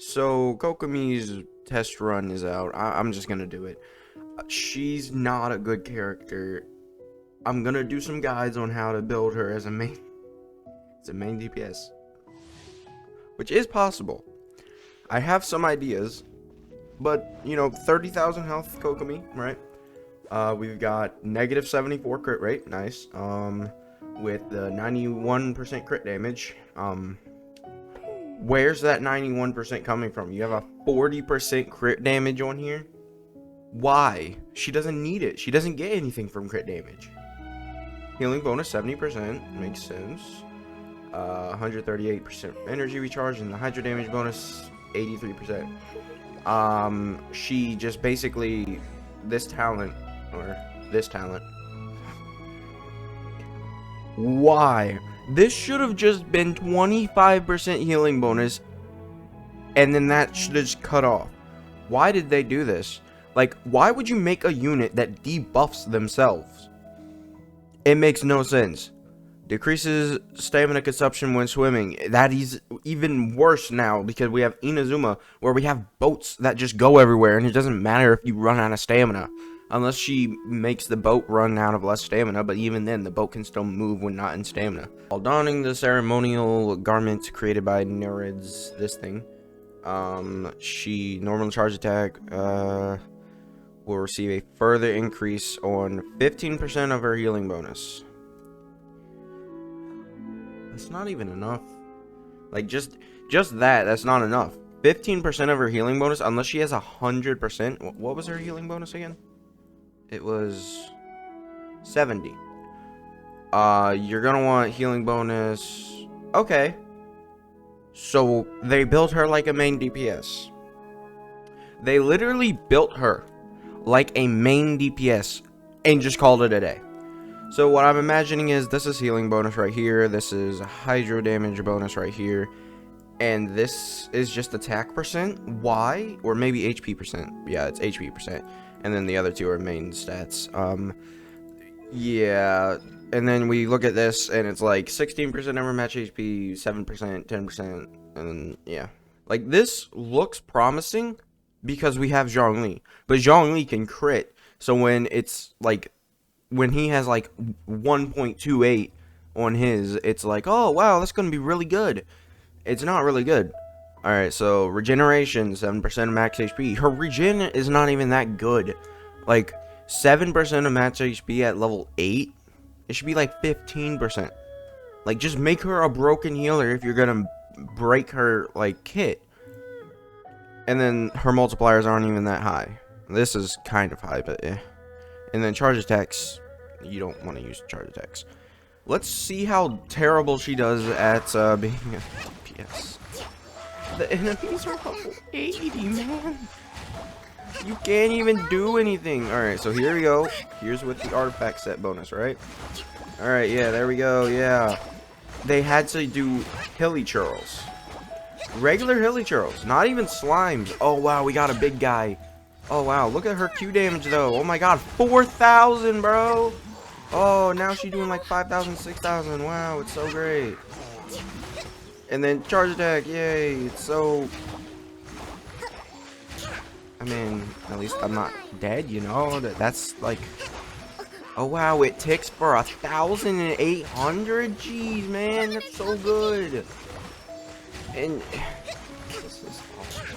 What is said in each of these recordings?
So Kokomi's test run is out. I'm just gonna do it. She's not a good character. I'm gonna do some guides on how to build her as a main DPS, which is possible. I have some ideas, but 30,000 health Kokomi, right? We've got negative 74 crit rate, nice. With the 91% crit damage. Where's that 91% coming from? You have a 40% crit damage on here? Why? She doesn't need it. She doesn't get anything from crit damage. Healing bonus 70%. Makes sense. 138% energy recharge. And the hydro damage bonus 83%. She just basically... This talent. Why? This should have just been 25% healing bonus, and then that should have just cut off. Why did they do this? Like, why would you make a unit that debuffs themselves? It makes no sense. Decreases stamina consumption when swimming. That is even worse now because we have Inazuma, where we have boats that just go everywhere, and it doesn't matter if you run out of stamina. Unless she makes the boat run out of less stamina, but even then, the boat can still move when not in stamina. While donning the ceremonial garment created by Nereids, this thing, she normal charge attack will receive a further increase on 15% of her healing bonus. That's not even enough. Like just that's not enough. 15% of her healing bonus, unless she has 100%. What was her healing bonus again? It was 70. You're gonna want healing bonus. Okay. So they built her like a main DPS. They literally built her like a main DPS and just called it a day. So what I'm imagining is this is healing bonus right here. This is hydro damage bonus right here. And this is just attack percent. Why? Or maybe HP percent. Yeah, it's HP percent. And then the other two are main stats. Yeah. And then we look at this, and it's like 16% ever match HP, 7%, 10%, and then, yeah. Like, this looks promising because we have Zhongli. But Zhongli can crit. So when it's, like, when he has, like, 1.28 on his, it's like, oh, wow, that's going to be really good. It's not really good. Alright, so regeneration, 7% of max HP. Her regen is not even that good. Like, 7% of max HP at level 8? It should be like 15%. Like, just make her a broken healer if you're gonna break her, like, kit. And then her multipliers aren't even that high. This is kind of high, but eh. And then charge attacks, you don't want to use charge attacks. Let's see how terrible she does at being a DPS. The enemies are level 80, man. You can't even do anything. Alright, so here we go. Here's with the artifact set bonus, right? Alright, yeah, there we go, yeah. They had to do hilly churls. Regular hilly churls, not even slimes. Oh, wow, we got a big guy. Oh, wow, look at her Q damage, though. Oh, my God, 4,000, bro. Oh, now she's doing like 5,000, 6,000. Wow, it's so great. And then charge attack, yay, it's so... I mean, at least I'm not dead, you know? That's like... Oh wow, it ticks for 1,800? Jeez, man, that's so good. And... This is awesome.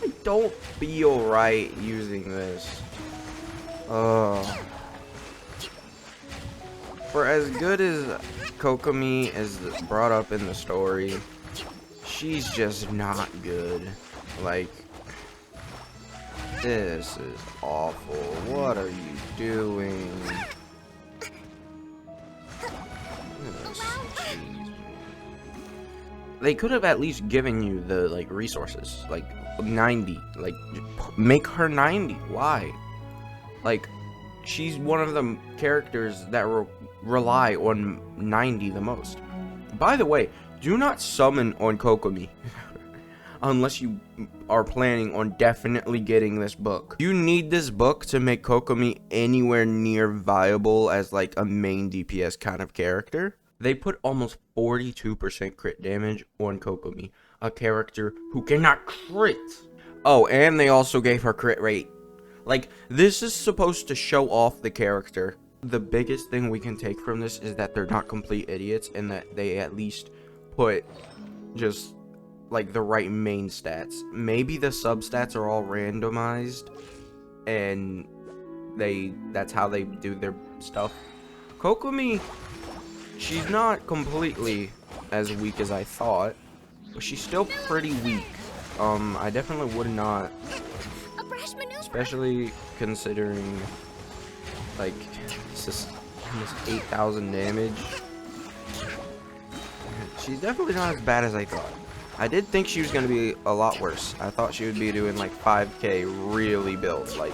I don't feel right using this. For as good as Kokomi is brought up in the story, she's just not good. Like, this is awful. What are you doing? Jeez. They could have at least given you the, like, resources. Like, 90. Like, make her 90. Why? Like, she's one of the characters that rely on 90 the most. By the way, do not summon on Kokomi unless you are planning on definitely getting this book. You need this book to make Kokomi anywhere near viable as like a main DPS kind of character. They put almost 42% crit damage on Kokomi. a character who cannot crit. Oh, and they also gave her crit rate. Like, this is supposed to show off the character. The biggest thing we can take from this is that they're not complete idiots and that they at least put just like the right main stats. Maybe the substats are all randomized and that's how they do their stuff. Kokomi, she's not completely as weak as I thought, but she's still pretty weak. I definitely would not, especially considering like this almost 8,000 damage. She's definitely not as bad as I thought. I did think she was gonna be a lot worse. I thought she would be doing like 5k really build, like,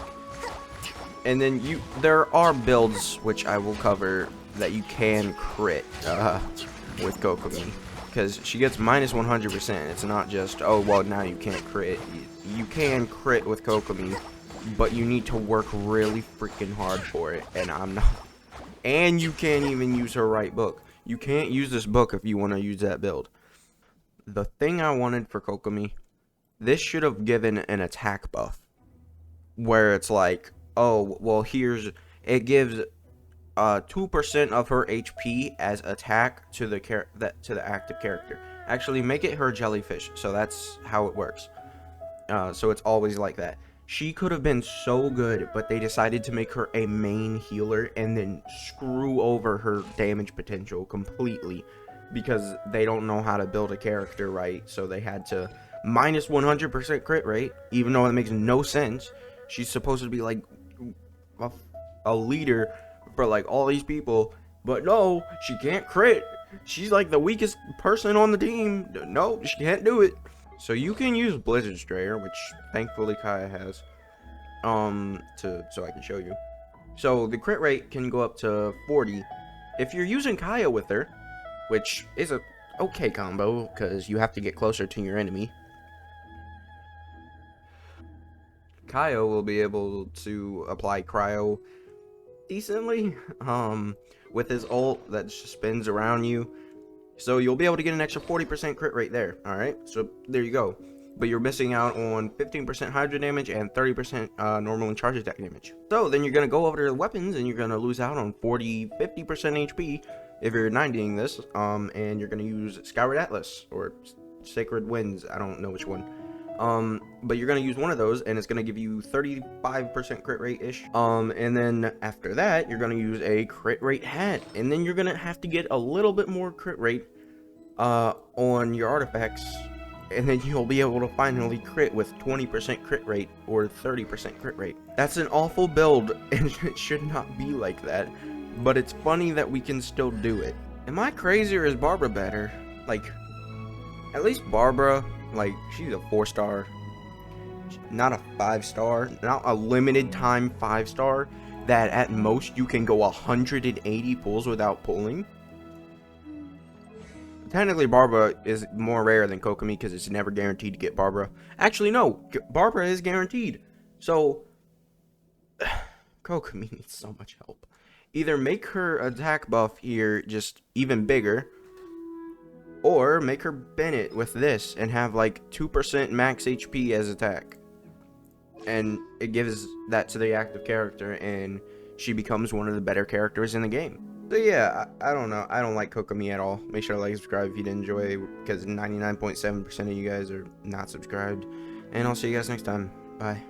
and then there are builds which I will cover that you can crit with Kokomi, because she gets minus 100%. It's not just, oh well, now you can't crit. You can crit with Kokomi, but you need to work really freaking hard for it, and I'm not. And you can't even use her right book. You can't use this book if you want to use that build. The thing I wanted for Kokomi, this should have given an attack buff, where it's like, oh well, it gives 2% of her HP as attack to the active character. Actually, make it her jellyfish, so that's how it works. So it's always like that. She could have been so good, but they decided to make her a main healer and then screw over her damage potential completely because they don't know how to build a character right. So they had to minus 100% crit rate, even though it makes no sense. She's supposed to be like a leader for like all these people, but no, she can't crit. She's like the weakest person on the team. No, she can't do it. So you can use Blizzard Strayer, which thankfully Kaya has, so I can show you. So the crit rate can go up to 40 if you're using Kaya with her, which is a okay combo because you have to get closer to your enemy. Kaya will be able to apply cryo decently, with his ult that just spins around you. So you'll be able to get an extra 40% crit rate there, alright? So there you go. But you're missing out on 15% Hydra damage and 30% normal and charge attack damage. So then you're going to go over to the weapons and you're going to lose out on 50% HP if you're 90ing this. And you're going to use Skyward Atlas or Sacred Winds, I don't know which one. But you're going to use one of those and it's going to give you 35% crit rate-ish. And then after that, you're going to use a crit rate hat. And then you're going to have to get a little bit more crit rate on your artifacts. And then you'll be able to finally crit with 20% crit rate or 30% crit rate. That's an awful build and it should not be like that. But it's funny that we can still do it. Am I crazy or is Barbara better? Like, at least Barbara, like, she's a 4-star, not a 5-star, not a limited time 5-star that at most you can go 180 pulls without pulling. Technically, Barbara is more rare than Kokomi because it's never guaranteed to get Barbara. Actually, no, Barbara is guaranteed. So, Kokomi needs so much help. Either make her attack buff here just even bigger, or make her Bennett with this and have like 2% max HP as attack. And it gives that to the active character and she becomes one of the better characters in the game. So yeah, I don't know. I don't like Kokomi at all. Make sure to like and subscribe if you did enjoy, because 99.7% of you guys are not subscribed. And I'll see you guys next time. Bye.